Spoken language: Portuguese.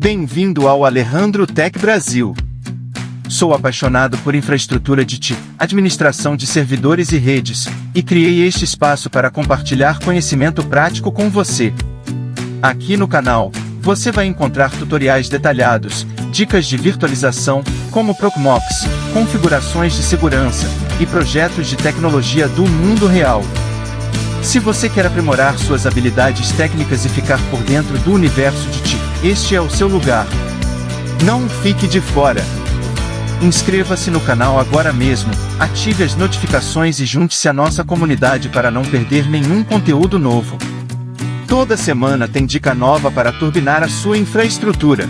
Bem-vindo ao Alejandro Tech Brasil. Sou apaixonado por infraestrutura de TI, administração de servidores e redes, e criei este espaço para compartilhar conhecimento prático com você. Aqui no canal, você vai encontrar tutoriais detalhados, dicas de virtualização, como Proxmox, configurações de segurança, e projetos de tecnologia do mundo real. Se você quer aprimorar suas habilidades técnicas e ficar por dentro do universo de TI, este é o seu lugar. Não fique de fora. Inscreva-se no canal agora mesmo, ative as notificações e junte-se à nossa comunidade para não perder nenhum conteúdo novo. Toda semana tem dica nova para turbinar a sua infraestrutura.